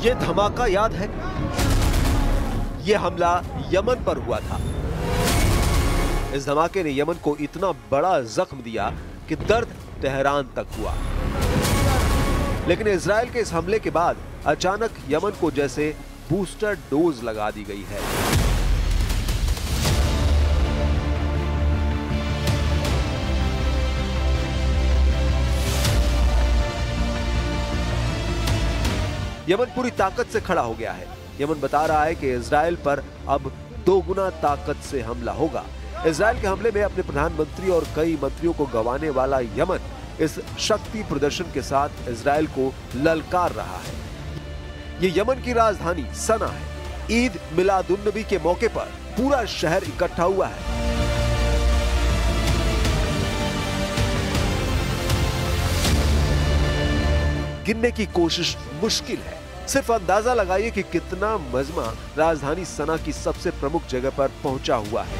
ये धमाका याद है? ये हमला यमन पर हुआ था। इस धमाके ने यमन को इतना बड़ा जख्म दिया कि दर्द तेहरान तक हुआ। लेकिन इजराइल के इस हमले के बाद अचानक यमन को जैसे बूस्टर डोज लगा दी गई है। यमन पूरी ताकत से खड़ा हो गया है। यमन बता रहा है कि इजराइल पर अब 2 गुना ताकत से हमला होगा। इजराइल के हमले में अपने प्रधानमंत्री और कई मंत्रियों को गंवाने वाला यमन इस शक्ति प्रदर्शन के साथ इजराइल को ललकार रहा है। ये यमन की राजधानी सना है। ईद मिलादुन्नबी के मौके पर पूरा शहर इकट्ठा हुआ है। गिनने की कोशिश मुश्किल है। सिर्फ अंदाजा लगाइए कि कितना मजमा राजधानी सना की सबसे प्रमुख जगह पर पहुंचा हुआ है।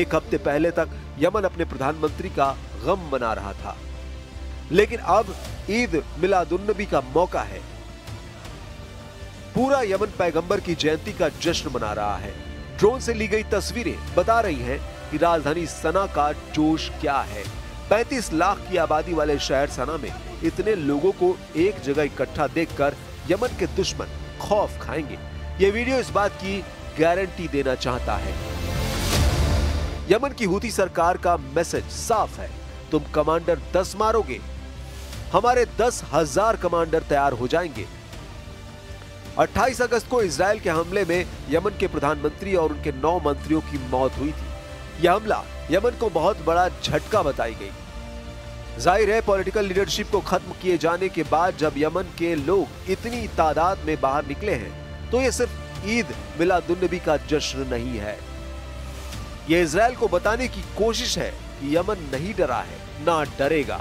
एक हफ्ते पहले तक यमन अपने प्रधानमंत्री का गम मना रहा था, लेकिन अब ईद मिलादुन्नबी का मौका है। पूरा यमन पैगंबर की जयंती का जश्न मना रहा है। ड्रोन से ली गई तस्वीरें बता रही हैं कि राजधानी सना का जोश क्या है। 35 लाख की आबादी वाले शहर सना में इतने लोगों को एक जगह इकट्ठा देखकर यमन के दुश्मन खौफ खाएंगे। ये वीडियो इस बात की गारंटी देना चाहता है। यमन की हूती सरकार का मैसेज साफ है, तुम कमांडर 10 मारोगे, हमारे 10,000 कमांडर तैयार हो जाएंगे। 28 अगस्त को इजराइल के हमले में यमन के प्रधानमंत्री और उनके 9 मंत्रियों की मौत हुई थी। यह हमला यमन को बहुत बड़ा झटका बताई गई। जाहिर है, पॉलिटिकल लीडरशिप को खत्म किए जाने के बाद जब यमन के लोग इतनी तादाद में बाहर निकले हैं, तो यह सिर्फ ईद मिलादुन्नबी का जश्न नहीं है। यह इजराइल को बताने की कोशिश है कि यमन नहीं डरा है, ना डरेगा।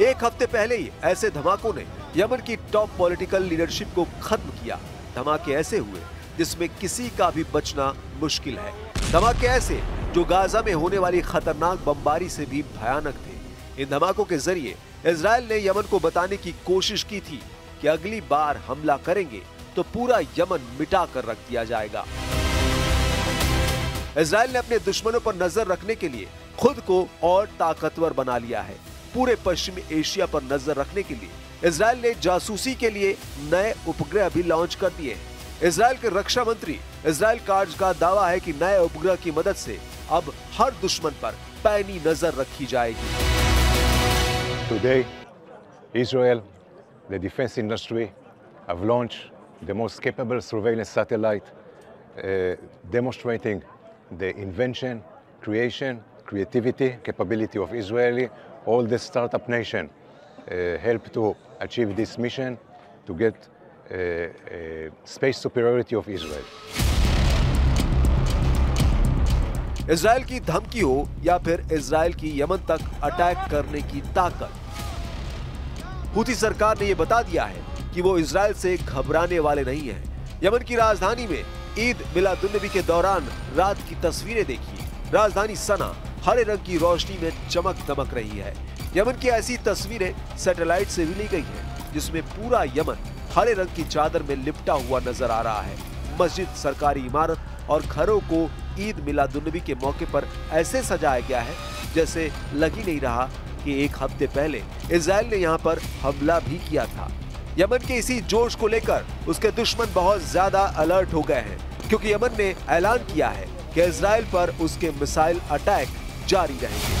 एक हफ्ते पहले ही ऐसे धमाकों ने यमन की टॉप पॉलिटिकल लीडरशिप को खत्म किया। धमाके ऐसे हुए जिसमें किसी का भी बचना मुश्किल है। धमाके ऐसे जो गाजा में होने वाली खतरनाक बमबारी से भी भयानक थे। इन धमाकों के जरिए इजराइल ने यमन को बताने की कोशिश की थी कि अगली बार हमला करेंगे तो पूरा यमन मिटा कर रख दिया जाएगा। इजराइल ने अपने दुश्मनों पर नजर रखने के लिए खुद को और ताकतवर बना लिया है। पूरे पश्चिमी एशिया पर नजर रखने के लिए इजराइल ने जासूसी के लिए नए उपग्रह भी लॉन्च कर दिए हैं। इजराइल के रक्षा मंत्री इजराइल कार्ज का दावा है कि नए उपग्रह की मदद से अब हर दुश्मन पर पैनी नजर रखी जाएगी। Today, Israel, the defense industry, have launched the most capable surveillance satellite, demonstrating the invention, creation, creativity, capability of Israeli. All the startup nation help to achieve this mission to get space superiority of Israel. Israel की धमकी हो या फिर Israel की Yemen तक attack करने की ताकत, हूती सरकार ने यह बता दिया है कि वो इजराइल से घबराने वाले नहीं हैं। यमन की राजधानी में ईद मिलादुन्नबी के दौरान रात की तस्वीरें देखिए। राजधानी सना हरे रंग की रोशनी में चमक दमक रही है। यमन की ऐसी तस्वीरें सैटेलाइट से भी ली गई हैं, जिसमें पूरा यमन हरे रंग की चादर में लिपटा हुआ नजर आ रहा है। मस्जिद, सरकारी इमारत और घरों को ईद मिलादुन्नबी के मौके पर ऐसे सजाया गया है जैसे लग ही नहीं रहा कि एक हफ्ते पहले इजराइल ने यहाँ पर हमला भी किया था। यमन के इसी जोश को लेकर उसके दुश्मन बहुत ज्यादा अलर्ट हो गए हैं, क्योंकि यमन ने ऐलान किया है कि इजराइल पर उसके मिसाइल अटैक जारी रहेंगे।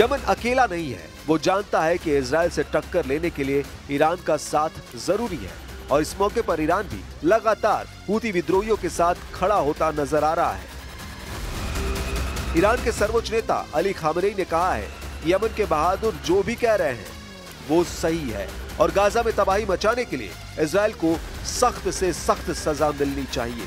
यमन अकेला नहीं है, वो जानता है कि इजराइल से टक्कर लेने के लिए ईरान का साथ जरूरी है और इस मौके पर ईरान भी लगातार हूती विद्रोहियों के साथ खड़ा होता नजर आ रहा है। ईरान के सर्वोच्च नेता अली खामनेई ने कहा है कि यमन के बहादुर जो भी कह रहे हैं वो सही है और गाजा में तबाही मचाने के लिए इजराइल को सख्त से सख्त सजा मिलनी चाहिए।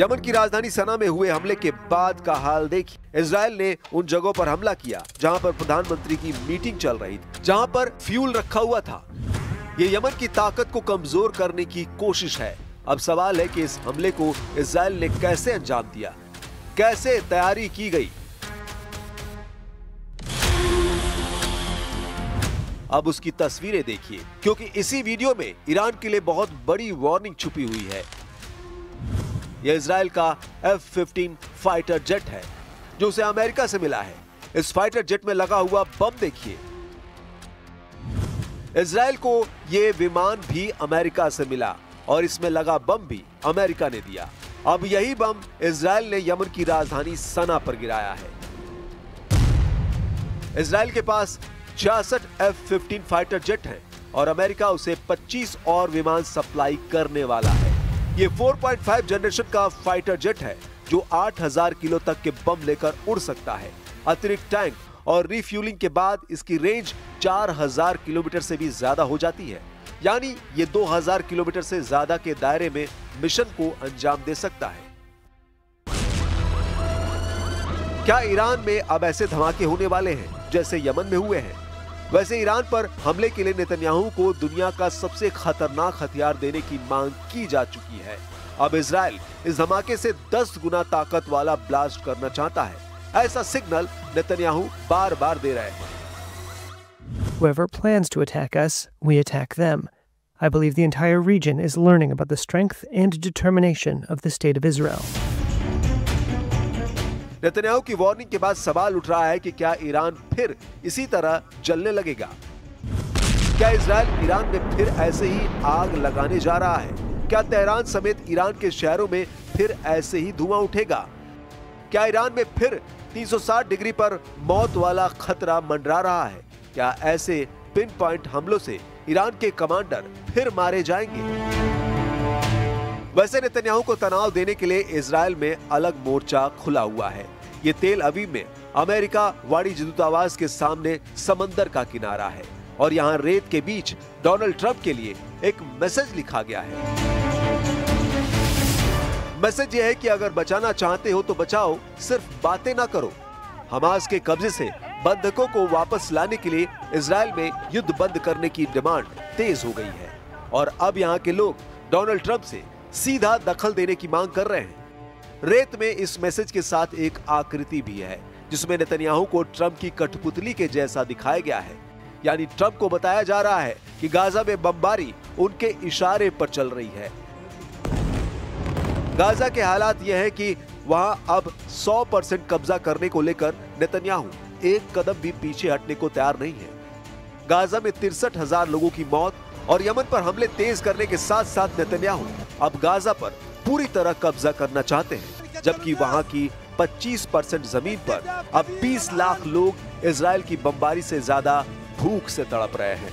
यमन की राजधानी सना में हुए हमले के बाद का हाल देखिए। इजराइल ने उन जगहों पर हमला किया जहां पर प्रधानमंत्री की मीटिंग चल रही थी, जहां पर फ्यूल रखा हुआ था। ये यमन की ताकत को कमजोर करने की कोशिश है। अब सवाल है कि इस हमले को इजराइल ने कैसे अंजाम दिया, कैसे तैयारी की गई। अब उसकी तस्वीरें देखिए, क्योंकि इसी वीडियो में ईरान के लिए बहुत बड़ी वार्निंग छुपी हुई है। यह इजराइल का F-15 फाइटर जेट है जो उसे अमेरिका से मिला है। इस फाइटर जेट में लगा हुआ बम देखिए। इजराइल को यह विमान भी अमेरिका से मिला और इसमें लगा बम भी अमेरिका ने दिया। अब यही बम इजराइल ने यमन की राजधानी सना पर गिराया है। इजराइल के पास 66 F-15 फाइटर जेट हैं और अमेरिका उसे 25 और विमान सप्लाई करने वाला है। ये 4.5 जनरेशन का फाइटर जेट है जो 8000 किलो तक के बम लेकर उड़ सकता है। अतिरिक्त टैंक और रिफ्यूलिंग के बाद इसकी रेंज 4000 किलोमीटर से भी ज्यादा हो जाती है, यानी ये 2000 किलोमीटर से ज्यादा के दायरे में मिशन को अंजाम दे सकता है। क्या ईरान में अब ऐसे धमाके होने वाले हैं जैसे यमन में हुए हैं? वैसे ईरान पर हमले के लिए नेतन्याहू को दुनिया का सबसे खतरनाक हथियार देने की मांग की जा चुकी है। अब इजराइल इस धमाके से 10 गुना ताकत वाला ब्लास्ट करना चाहता है। ऐसा सिग्नल नेतन्याहू बार-बार दे रहे हैं। Whoever plans to attack us, we attack them. I believe the entire region is learning about the strength and determination of the state of Israel. Netanyahu की वार्निंग के बाद सवाल उठ रहा है कि क्या ईरान फिर इसी तरह जलने लगेगा? क्या इजराइल ईरान में फिर ऐसे ही आग लगाने जा रहा है? क्या तेहरान समेत ईरान के शहरों में फिर ऐसे ही धुआं उठेगा? क्या ईरान में फिर 360 डिग्री पर मौत वाला खतरा मंडरा रहा है? क्या ऐसे पिन पॉइंट हमलों से ईरान के कमांडर फिर मारे जाएंगे? वैसे नेतन्याहू को तनाव देने के लिए इजराइल में अलग मोर्चा खुला हुआ है। ये तेल अवीव में अमेरिका वाणिज्य दूतावास के सामने समंदर का किनारा है और यहाँ रेत के बीच डोनाल्ड ट्रंप के लिए एक मैसेज लिखा गया है। मैसेज ये है कि अगर बचाना चाहते हो तो बचाओ, सिर्फ बातें ना करो। हमास के कब्जे से बंधकों को वापस लाने के लिए इजराइल में युद्ध बंद करने की डिमांड तेज हो गई है और अब यहाँ के लोग डोनाल्ड ट्रंप से सीधा दखल देने की मांग कर रहे हैं। रेत में इस मैसेज के साथ एक आकृति भी है जिसमें नेतन्याहू को ट्रंप की कठपुतली के जैसा दिखाया गया है, यानी ट्रंप को बताया जा रहा है कि गाजा में बमबारी उनके इशारे पर चल रही है। गाजा के हालात यह है कि वहां अब 100% कब्जा करने को लेकर नेतन्याहू एक कदम भी पीछे हटने को तैयार नहीं है। गाजा में 63,000 लोगों की मौत और यमन पर हमले तेज करने के साथ साथ नेतन्याहू अब गाजा पर पूरी तरह कब्जा करना चाहते हैं, जबकि वहां की 25% जमीन पर अब 20 लाख लोग इजराइल की बमबारी से ज्यादा भूख से तड़प रहे हैं।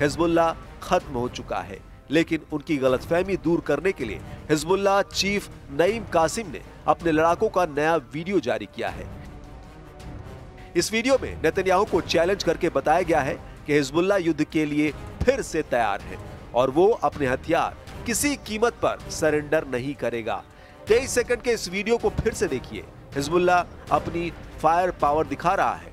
हिजबुल्लाह खत्म हो चुका है, लेकिन उनकी गलतफहमी दूर करने के लिए हिजबुल्लाह चीफ नईम कासिम ने अपने लड़ाकों का नया वीडियो जारी किया है। इस वीडियो में नेतन्याहू को चैलेंज करके बताया गया है कि हिजबुल्लाह युद्ध के लिए फिर से तैयार है और वो अपने हथियार किसी कीमत पर सरेंडर नहीं करेगा। 23 सेकंड के इस वीडियो को फिर से देखिए। हिजबुल्लाह अपनी फायर पावर दिखा रहा है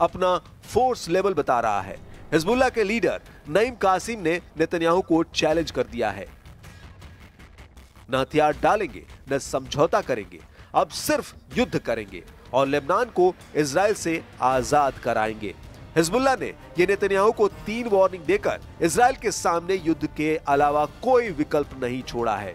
अपना फोर्स लेवल बता रहा है। हिजबुल्लाह के लीडर नईम कासिम ने नेतन्याहू को चैलेंज कर दिया है, न हथियार डालेंगे न समझौता करेंगे, अब सिर्फ युद्ध करेंगे और लेबनान को इजराइल से आजाद कराएंगे। हिजबुल्लाह ने यह नेतन्याहू को 3 वार्निंग देकर इजराइल के सामने युद्ध के अलावा कोई विकल्प नहीं छोड़ा है।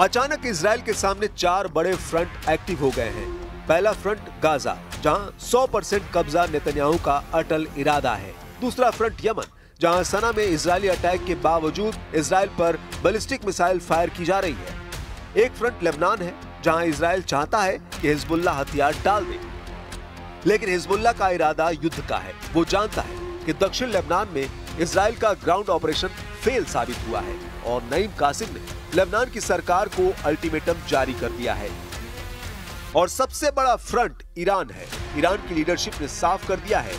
अचानक इजराइल के सामने 4 बड़े फ्रंट एक्टिव हो गए हैं। पहला फ्रंट गाजा, जहां 100% कब्जा नेतन्याहू का अटल इरादा है। दूसरा फ्रंट यमन, जहां सना में इजरायली अटैक के बावजूद इजराइल पर बैलिस्टिक मिसाइल फायर की जा रही है। एक फ्रंट लेबनान है, जहां इजराइल चाहता है कि हिजबुल्लाह हथियार डाल दे, लेकिन हिजबुल्लाह का इरादा युद्ध का है। वो जानता है कि दक्षिण लेबनान में इजराइल का ग्राउंड ऑपरेशन फेल साबित हुआ है और नईम कासिम ने लेबनान की सरकार को अल्टीमेटम जारी कर दिया है। और सबसे बड़ा फ्रंट ईरान है। ईरान की लीडरशिप ने साफ कर दिया है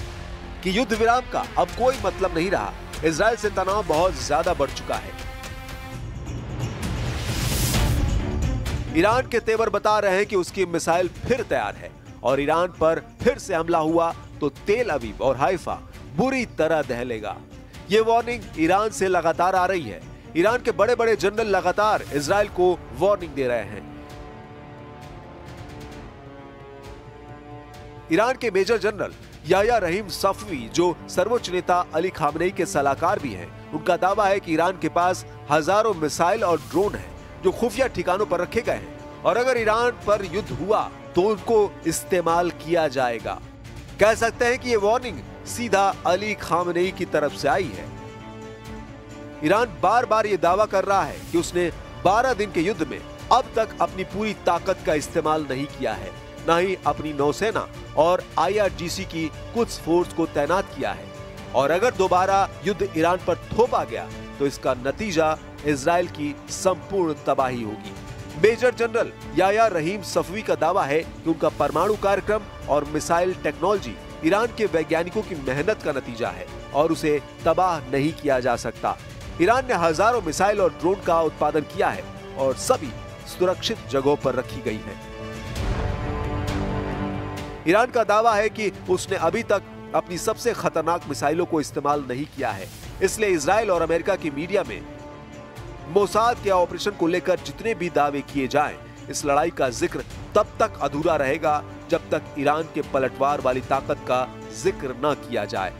कि युद्ध विराम का अब कोई मतलब नहीं रहा। इजराइल से तनाव बहुत ज्यादा बढ़ चुका है। ईरान के तेवर बता रहे हैं कि उसकी मिसाइल फिर तैयार है और ईरान पर फिर से हमला हुआ तो तेल अवीव और हाइफा बुरी तरह दहलेगा। ये वार्निंग ईरान से लगातार आ रही है। ईरान के बड़े बड़े जनरल लगातार इजराइल को वार्निंग दे रहे हैं। ईरान के मेजर जनरल याह्या रहीम सफवी, जो सर्वोच्च नेता अली खामनेई के सलाहकार भी हैं, उनका दावा है कि ईरान के पास हजारों मिसाइल और ड्रोन हैं जो खुफिया ठिकानों पर रखे गए हैं और अगर ईरान पर युद्ध हुआ तो उनको इस्तेमाल किया जाएगा। कह सकते हैं कि ये वार्निंग सीधा अली खामनेई की तरफ से आई है। ईरान बार बार ये दावा कर रहा है कि उसने 12 दिन के युद्ध में अब तक अपनी पूरी ताकत का इस्तेमाल नहीं किया है, न ही अपनी नौसेना और IRGC की कुछ फोर्स को तैनात किया है। और अगर दोबारा युद्ध ईरान पर थोपा गया तो इसका नतीजा इजराइल की संपूर्ण तबाही होगी। मेजर जनरल याह्या रहीम सफवी का दावा है कि उनका परमाणु कार्यक्रम और मिसाइल टेक्नोलॉजी ईरान के वैज्ञानिकों की मेहनत का नतीजा है और उसे तबाह नहीं किया जा सकता। ईरान ने हजारों मिसाइल और ड्रोन का उत्पादन किया है और सभी सुरक्षित जगहों पर रखी गई है। ईरान का दावा है कि उसने अभी तक अपनी सबसे खतरनाक मिसाइलों को इस्तेमाल नहीं किया है। इसलिए इजराइल और अमेरिका की मीडिया में मोसाद के ऑपरेशन को लेकर जितने भी दावे किए जाएं, इस लड़ाई का जिक्र तब तक अधूरा रहेगा जब तक ईरान के पलटवार वाली ताकत का जिक्र न किया जाए।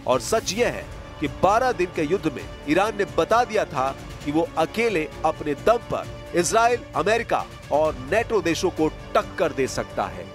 और सच यह है कि 12 दिन के युद्ध में ईरान ने बता दिया था कि वो अकेले अपने दम पर इजराइल, अमेरिका और नेटो देशों को टक्कर दे सकता है।